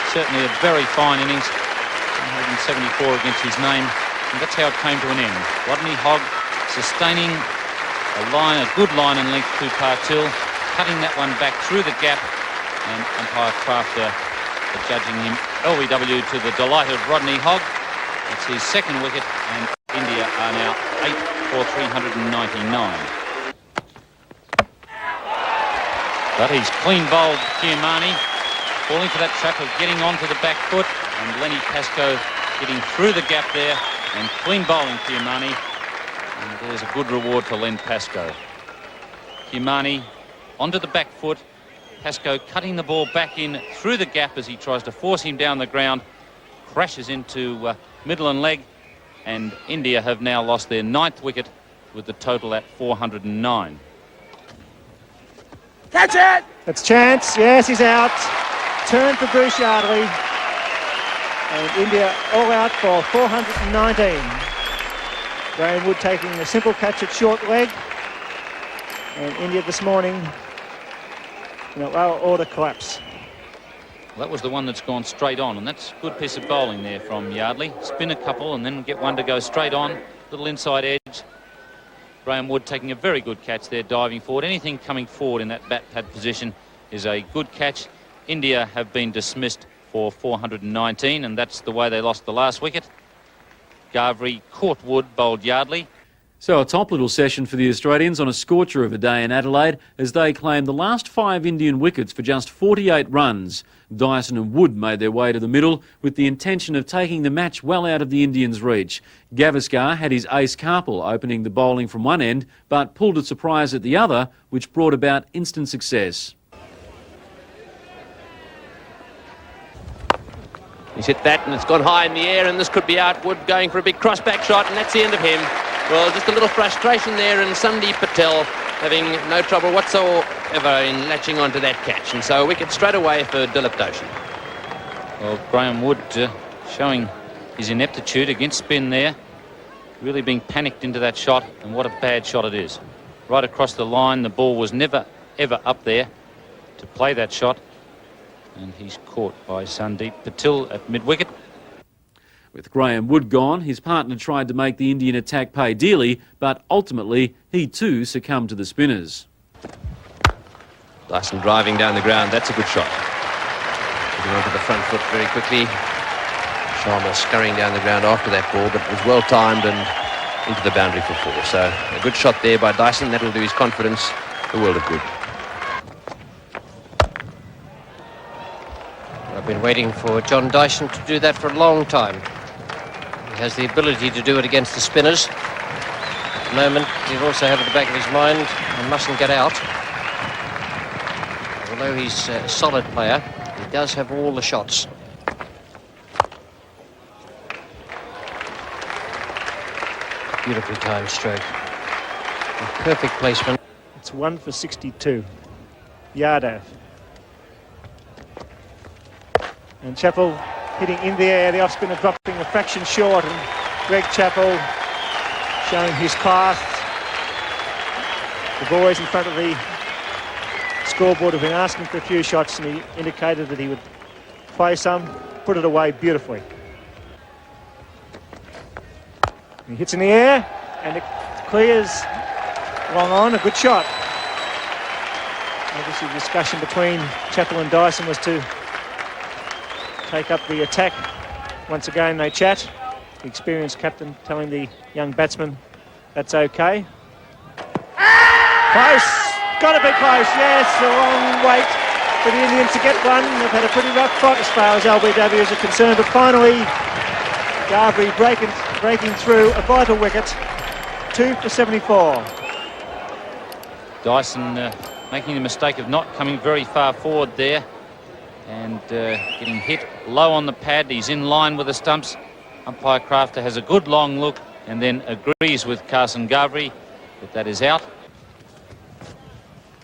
certainly a very fine innings. 174 against his name, and that's how it came to an end. Rodney Hogg sustaining a good line and length to Patil, cutting that one back through the gap, and umpire Crafter judging him LBW to the delight of Rodney Hogg. It's his 2nd wicket, and India are now 8 for 399. But he's clean bowled Kiamani, falling for that trap of getting onto the back foot, and Lenny Pascoe getting through the gap there and clean bowling Kiamani. And there's a good reward for Len Pascoe. Kiamani onto the back foot, Pascoe cutting the ball back in through the gap as he tries to force him down the ground, crashes into middle and leg, and India have now lost their 9th wicket with the total at 409. Catch it! It's Chance, yes, he's out. Turn for Bruce Yardley. And India all out for 419. Graeme Wood taking a simple catch at short leg. And India this morning in a lower order collapse. Well, that was the one that's gone straight on, and that's a good piece of bowling there from Yardley. Spin a couple and then get one to go straight on. Little inside edge. Graeme Wood taking a very good catch there, diving forward. Anything coming forward in that bat pad position is a good catch. India have been dismissed for 419, and that's the way they lost the last wicket. Gavri caught Wood, bowled Yardley. So a top little session for the Australians on a scorcher of a day in Adelaide as they claimed the last 5 Indian wickets for just 48 runs. Dyson and Wood made their way to the middle with the intention of taking the match well out of the Indians' reach. Gavaskar had his ace Chappell opening the bowling from one end but pulled a surprise at the other, which brought about instant success. He's hit that and it's gone high in the air, and this could be out. Wood going for a big cross-back shot, and that's the end of him. Well, just a little frustration there, and Sandeep Patil having no trouble whatsoever in latching onto that catch. And so a wicket straight away for Dilip Doshi. Well, Graeme Wood showing his ineptitude against spin there. Really being panicked into that shot, and what a bad shot it is. Right across the line, the ball was never, ever up there to play that shot. And he's caught by Sandeep Patil at mid-wicket. With Graeme Wood gone, his partner tried to make the Indian attack pay dearly, but ultimately he too succumbed to the spinners. Dyson driving down the ground, that's a good shot. Getting onto the front foot very quickly. Sharma scurrying down the ground after that ball, but it was well timed and into the boundary for 4. So a good shot there by Dyson, that'll do his confidence the world of good. I've been waiting for John Dyson to do that for a long time. He has the ability to do it against the spinners. At the moment, he'll also have at the back of his mind, he mustn't get out. although he's a solid player, he does have all the shots. Beautifully timed stroke. A perfect placement. It's 1 for 62. Yardav. And Chappell hitting in the air, the off-spinner dropping a fraction short, and Greg Chappell showing his path. The boys in front of the scoreboard have been asking for a few shots, and he indicated that he would play some, put it away beautifully. He hits in the air, and it clears long on, a good shot. Obviously the discussion between Chappell and Dyson was to take up the attack. Once again they chat. The experienced captain telling the young batsman that's okay. Close! Got to be close, yes, a long wait for the Indians to get one. They've had a pretty rough trot as far as LBWs are concerned, but finally Garvey breaking through a vital wicket. 2 for 74. Dyson making the mistake of not coming very far forward there and getting hit low on the pad. He's in line with the stumps. Umpire Crafter has a good long look and then agrees with Carson Garvey that that is out.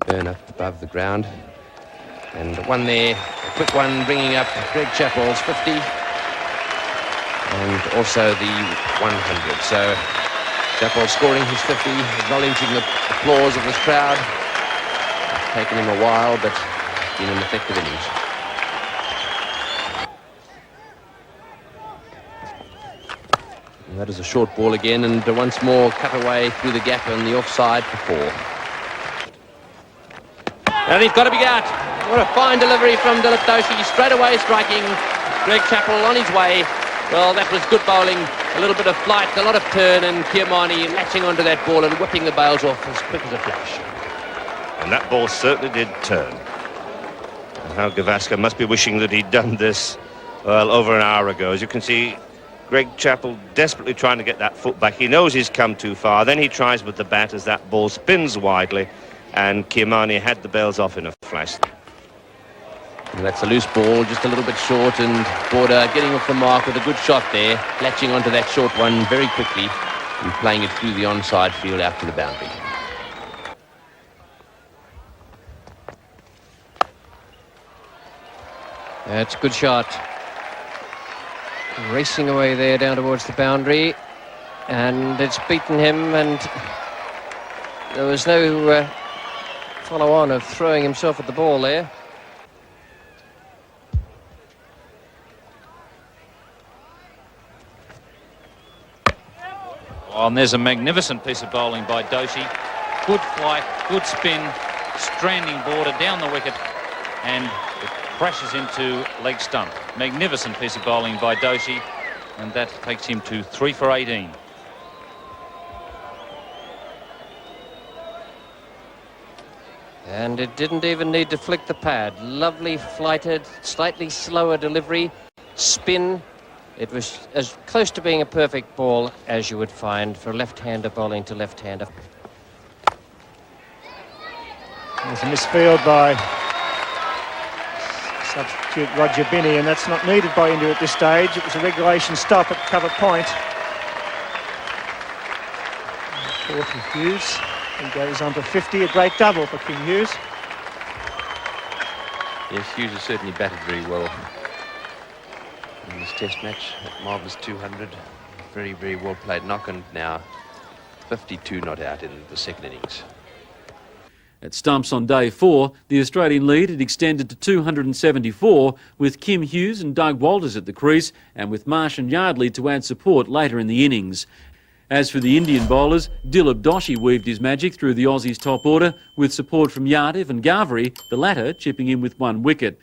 Burn up above the ground. And one there, a quick one bringing up Greg Chappell's 50 and also the 100. So Chappell scoring his 50, acknowledging the applause of this crowd. It's taken him a while, but been an effective innings. And that is a short ball again, and once more cut away through the gap on the offside for 4. And he's got to be out. What a fine delivery from Dilip Doshi, straight away striking Greg Chappell on his way. Well, that was good bowling, a little bit of flight, a lot of turn, and Kiamani latching onto that ball and whipping the bails off as quick as a flash. And that ball certainly did turn. And how Gavaskar must be wishing that he'd done this, well, over an hour ago. As you can see, Greg Chappell desperately trying to get that foot back. He knows he's come too far. Then he tries with the bat as that ball spins widely, and Kiamani had the bails off in a flash. And that's a loose ball, just a little bit short, and Border getting off the mark with a good shot there, latching onto that short one very quickly and playing it through the onside field out to the boundary. That's a good shot. Racing away there down towards the boundary, and it's beaten him, and there was no follow-on of throwing himself at the ball there. Oh, and there's a magnificent piece of bowling by Doshi. Good flight, good spin, stranding Border down the wicket, and it crashes into leg stump. Magnificent piece of bowling by Doshi, and that takes him to 3 for 18. And it didn't even need to flick the pad. Lovely flighted, slightly slower delivery, spin. It was as close to being a perfect ball as you would find for left-hander bowling to left-hander. There's a misfield by substitute Roger Binney, and that's not needed by India at this stage. It was a regulation stop at cover point. 4 for Hughes. He goes on to 50, a great double for King Hughes. Yes, Hughes has certainly batted very well in this test match. That marvellous 200. Very, very well played knock, and now 52 not out in the second innings. At stumps on day 4, the Australian lead had extended to 274 with Kim Hughes and Doug Walters at the crease and with Marsh and Yardley to add support later in the innings. As for the Indian bowlers, Dilip Doshi weaved his magic through the Aussies' top order with support from Yardev and Garvey, the latter chipping in with 1 wicket.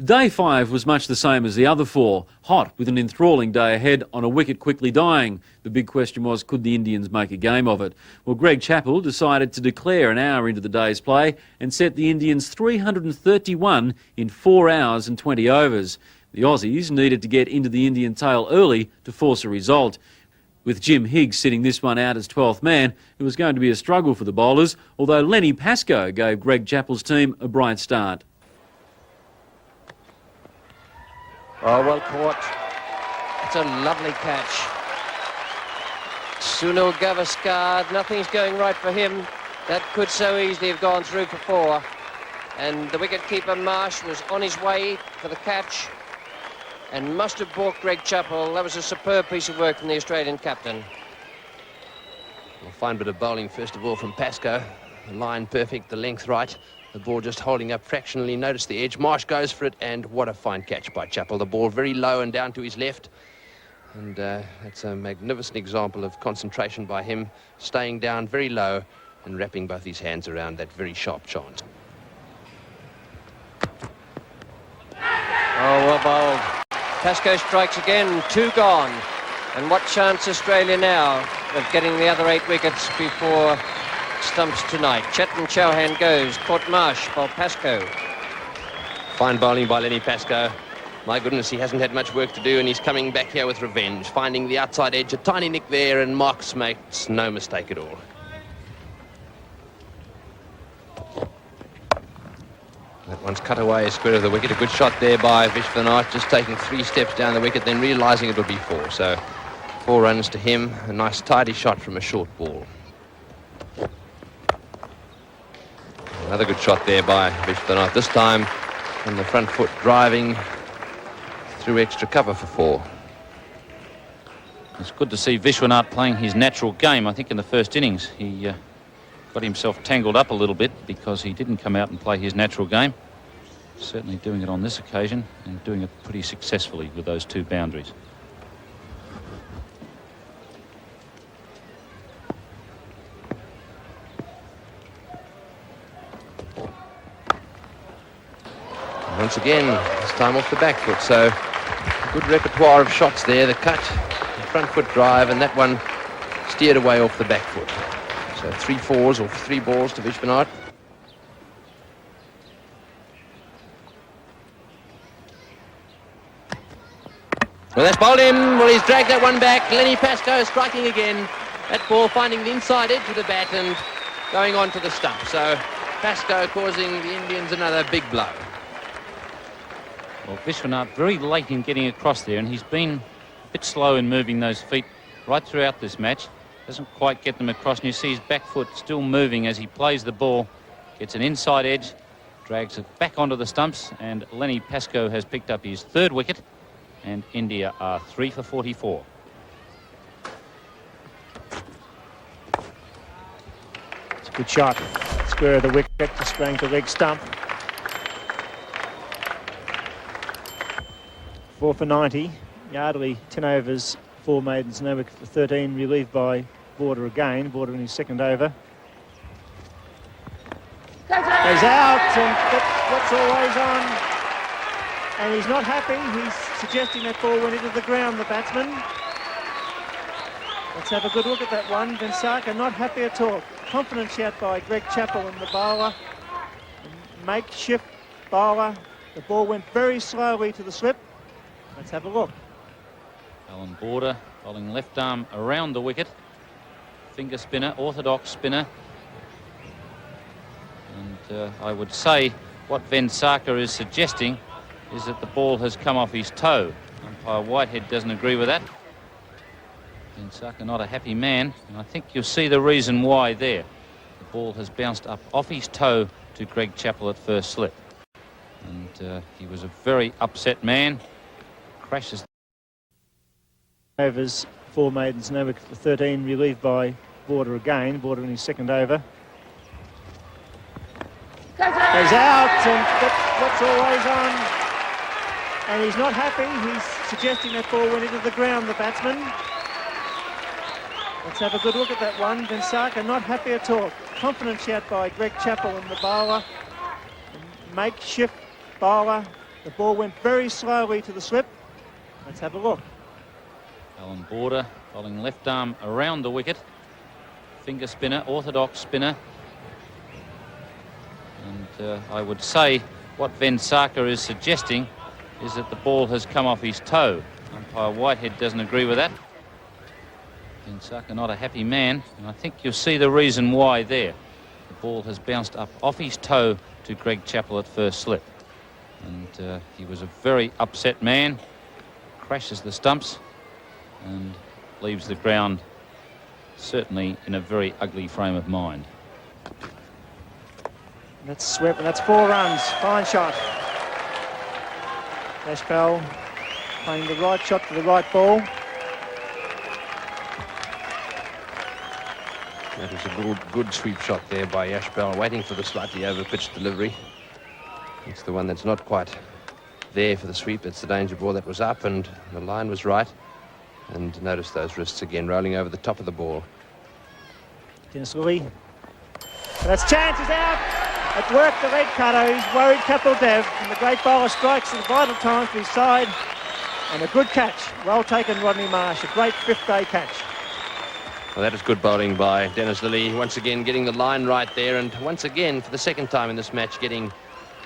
Day 5 was much the same as the other 4, hot with an enthralling day ahead on a wicket quickly dying. The big question was, could the Indians make a game of it? Well, Greg Chappell decided to declare an hour into the day's play and set the Indians 331 in 4 hours and 20 overs. The Aussies needed to get into the Indian tail early to force a result. With Jim Higgs sitting this one out as 12th man, it was going to be a struggle for the bowlers, although Lenny Pascoe gave Greg Chappell's team a bright start. Oh, well caught. It's a lovely catch. Sunil Gavaskar, nothing's going right for him. That could so easily have gone through for 4. And the wicket-keeper Marsh was on his way for the catch and must have balked Greg Chappell. That was a superb piece of work from the Australian captain. A fine bit of bowling, first of all, from Pascoe. The line perfect, the length right. The ball just holding up fractionally. Notice the edge. Marsh goes for it, and what a fine catch by Chappell. The ball very low and down to his left. And that's a magnificent example of concentration by him, staying down very low and wrapping both his hands around that very sharp chance. Oh, well bowled. Pascoe strikes again, 2 gone. And what chance Australia now of getting the other 8 wickets before stumps tonight? Chetan Chauhan goes, caught Marsh for Pascoe. Fine bowling by Lenny Pascoe. My goodness, he hasn't had much work to do, and he's coming back here with revenge, finding the outside edge, a tiny nick there, and Marks makes no mistake at all. That one's cut away, square of the wicket. A good shot there by Viswanath, just taking 3 steps down the wicket, then realising it would be 4. So 4 runs to him. A nice tidy shot from a short ball. Another good shot there by Viswanath, this time on the front foot, driving through extra cover for 4. It's good to see Viswanath playing his natural game. I think in the first innings he got himself tangled up a little bit because he didn't come out and play his natural game. Certainly doing it on this occasion and doing it pretty successfully with those 2 boundaries. Once again, this time off the back foot, so good repertoire of shots there. The cut, the front foot drive, and that one steered away off the back foot. So 3 fours or 3 balls to Viswanath. Well, that's bowled him. Well, he's dragged that one back. Lenny Pascoe striking again. That ball finding the inside edge of the bat and going on to the stump. So Pascoe causing the Indians another big blow. Well, Viswanath very late in getting across there, and he's been a bit slow in moving those feet right throughout this match. Doesn't quite get them across, and you see his back foot still moving as he plays the ball. Gets an inside edge, drags it back onto the stumps, and Lenny Pascoe has picked up his 3rd wicket, and India are 3 for 44. It's a good shot. Square of the wicket, just going to leg stump. 4 for 90. Yardley, 10 overs, 4 maidens, no wicket for 13, relieved by Border again. Border in his 2nd over. Goes out, and that's what's always on. And he's not happy. He's suggesting that ball went into the ground, the batsman. Let's have a good look at that one. Vinsaka not happy at all. Confident shout by Greg Chappell and the bowler. Makeshift bowler. The ball went very slowly to the slip. Let's have a look. Alan Border bowling left arm around the wicket. Finger spinner, orthodox spinner. And I would say what Vinsaka is suggesting is that the ball has come off his toe. Umpire Whitehead doesn't agree with that. Vinsaka not a happy man, and I think you'll see the reason why there. The ball has bounced up off his toe to Greg Chappell at first slip. And he was a very upset man. Crashes. Overs, 4 maidens, no wicket for 13, relieved by Border again. Border in his 2nd over. Goes out, and that's what's always on. And he's not happy. He's suggesting that ball went into the ground, the batsman. Let's have a good look at that one. Vinsaka not happy at all. Confident shout by Greg Chappell and the bowler. Makeshift bowler. The ball went very slowly to the slip. Let's have a look. Alan Border bowling left arm around the wicket. Finger spinner, orthodox spinner. And I would say what Vinsaka is suggesting is that the ball has come off his toe. Umpire Whitehead doesn't agree with that. Vinsaka not a happy man, and I think you'll see the reason why there. The ball has bounced up off his toe to Greg Chappell at first slip. And he was a very upset man. Crashes the stumps and leaves the ground certainly in a very ugly frame of mind. That's swept, and that's 4 runs. Fine shot. Chappell playing the right shot to the right ball. That was a good sweep shot there by Chappell, waiting for the slightly over-pitched delivery. It's the one that's not quite there for the sweep. It's the danger ball that was up, and the line was right. And notice those wrists again, rolling over the top of the ball. Dennis Lilly. That's chances out. It worked the red cutter. He's worried Chappell Dev. And the great bowler strikes at the vital times for his side. And a good catch. Well taken, Rodney Marsh. A great 5th-day catch. Well, that is good bowling by Dennis Lilly. Once again, getting the line right there. And once again, for the second time in this match, getting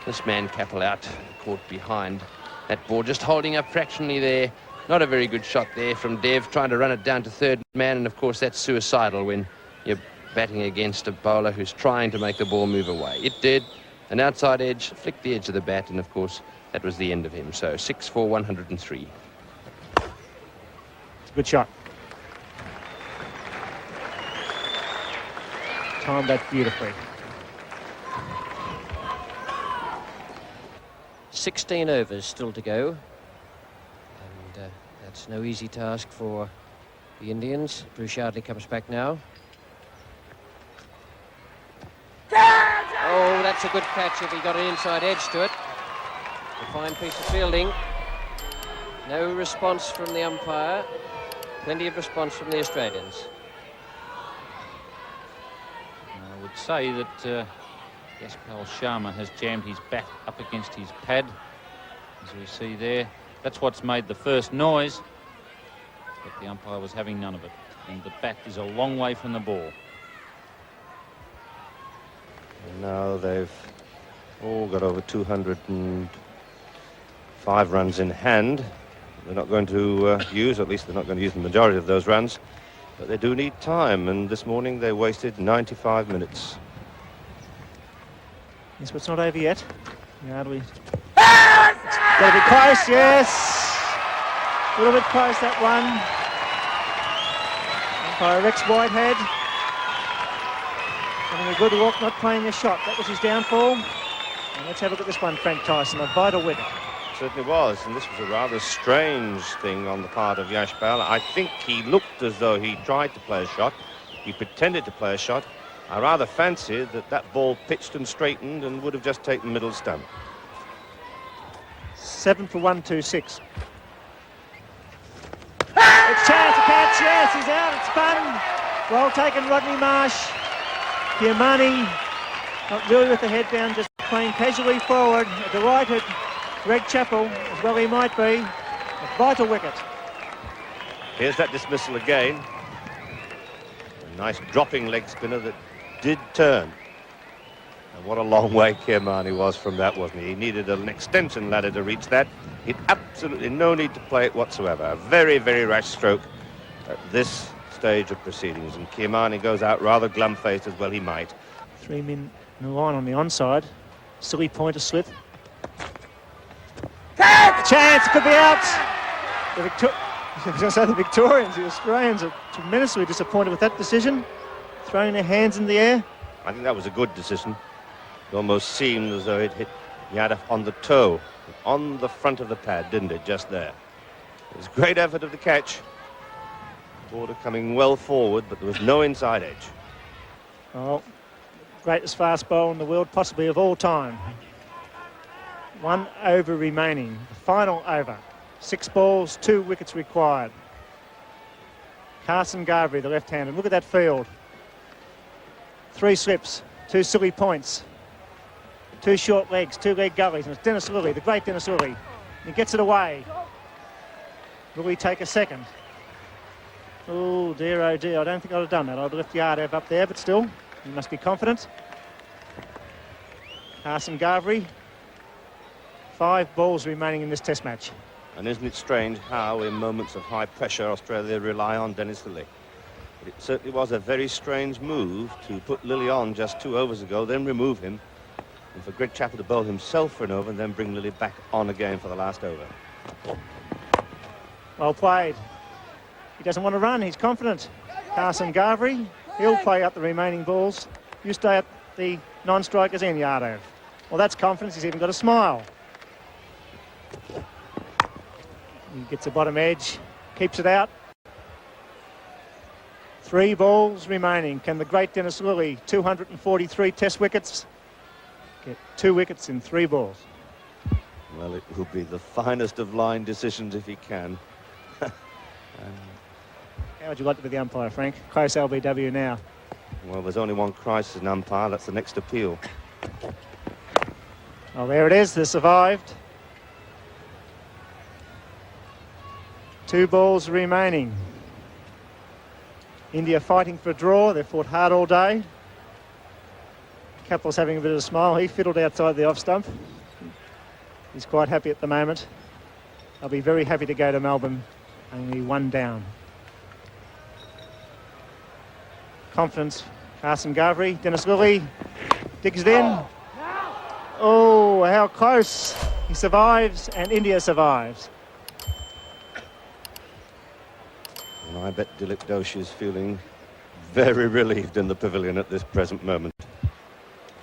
this man Chappell out, caught behind that ball. Just holding up fractionally there. Not a very good shot there from Dev, trying to run it down to 3rd man. And, of course, that's suicidal when you're batting against a bowler who's trying to make the ball move away. It did. An outside edge, flicked the edge of the bat, and, of course, that was the end of him. So 6 for 103. It's a good shot. Timed that beautifully. 16 overs still to go. And that's no easy task for the Indians. Bruce Yardley comes back now. Oh, that's a good catch if he got an inside edge to it. A fine piece of fielding. No response from the umpire. Plenty of response from the Australians. I would say that Chappell Sharma has jammed his bat up against his pad, as we see there. That's what's made the first noise, but the umpire was having none of it. And the bat is a long way from the ball. And now they've all got over 205 runs in hand. They're not going to use, at least they're not going to use the majority of those runs, but they do need time, and this morning they wasted 95 minutes. Yes, but it's not over yet. Yardley. It's got to be close, yes. A little bit close, that one. Umpire Rex Whitehead. Having a good walk, not playing a shot. That was his downfall. And let's have a look at this one, Frank Tyson, a vital wicket. Certainly was, and this was a rather strange thing on the part of Chappell. I think he looked as though he tried to play a shot. He pretended to play a shot. I rather fancied that ball pitched and straightened and would have just taken middle stump. 7 for 126. It's chance to catch, yes, he's out, it's fun. Well taken, Rodney Marsh. Kiamani, not really with the head down, just playing casually forward. At the right at Greg Chappell, as well he might be. A vital wicket. Here's that dismissal again. A nice dropping leg spinner that did turn. And what a long way Kiamani was from that, wasn't he? He needed an extension ladder to reach that. He'd absolutely no need to play it whatsoever. A very, very rash stroke at this stage of proceedings. And Kiamani goes out rather glum-faced, as well he might. 3 men in the line on the onside. Silly pointer slip. Chance, could be out. The Victorians, the Australians are tremendously disappointed with that decision. Throwing their hands in the air. I think that was a good decision. It almost seemed as though it hit Yadav on the toe, on the front of the pad, didn't it, just there. It was a great effort of the catch. Border coming well forward, but there was no inside edge. Oh, greatest fast bowler in the world, possibly of all time. 1 over remaining, the final over. 6 balls, 2 wickets required. Carson Garvey, the left-hander. Look at that field. 3 slips, 2 silly points, 2 short legs, 2 leg gullies. And it's Dennis Lilly, the great Dennis Lilly. He gets it away. Lilly take a second. Oh dear, I don't think I'd have done that. I'd have left Yadav up there, but still, he must be confident. Carson Garvey. 5 balls remaining in this test match. And isn't it strange how, in moments of high pressure, Australia rely on Dennis Lilly? But it certainly was a very strange move to put Lilly on just 2 overs ago, then remove him, And for Greg Chappell to bowl himself for an over and then bring Lilly back on again for the last over. Well played. He doesn't want to run, he's confident. Carson Garvey, he'll play out the remaining balls. You stay at the non-strikers end, Yardov. Well, that's confidence, he's even got a smile. He gets the bottom edge, keeps it out. 3 balls remaining. Can the great Dennis Lilly, 243 test wickets, get 2 wickets in 3 balls? Well, it will be the finest of line decisions if he can. How would you like to be the umpire, Frank? Close LBW now. Well, there's only one crisis in umpire, that's the next appeal. Well, there it is, they survived. 2 balls remaining. India fighting for a draw, they've fought hard all day. Chappell's having a bit of a smile, he fiddled outside the off stump. He's quite happy at the moment. I'll be very happy to go to Melbourne, only 1 down. Confidence, Carson Garvey, Dennis Lilly, digs it in. Oh, how close. He survives and India survives. And I bet Dilip Doshi is feeling very relieved in the pavilion at this present moment.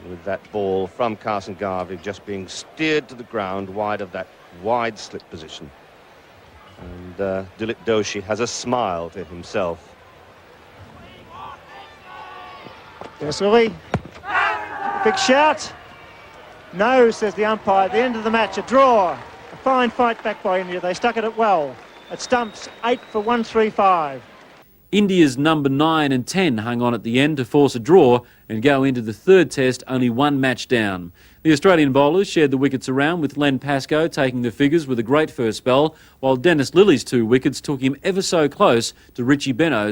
With that ball from Carson Garvey just being steered to the ground wide of that wide slip position. And Dilip Doshi has a smile to himself. Dennis Lilly, big shout. No, says the umpire. At the end of the match, a draw. A fine fight back by India. They stuck at it well. At stumps, 8 for 135. India's number 9 and 10 hung on at the end to force a draw and go into the 3rd test only 1 match down. The Australian bowlers shared the wickets around, with Len Pascoe taking the figures with a great first spell, while Dennis Lilly's 2 wickets took him ever so close to Richie Benaud's